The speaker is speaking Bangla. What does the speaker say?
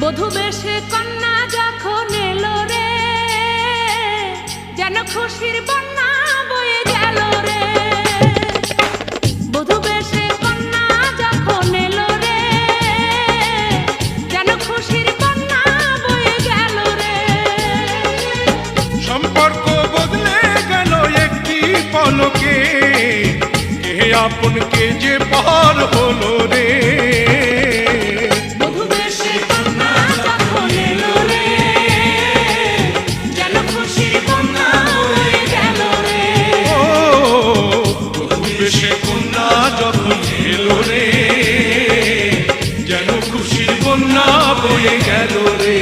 বধূ বেশে কন্যা যখন এলো রে, যেন খুশির বন্যা বয়ে গেল রে। বধূ বেশে কন্যা যখন এলো রে, যেন খুশির বন্যা বয়ে গেল রে। সম্পর্ক বদলে গেল একটি পলকে, কে আপন কে যে পর হলো রে। যখন এলো রে, যেন খুশির বন্যা বয়ে গেল রে।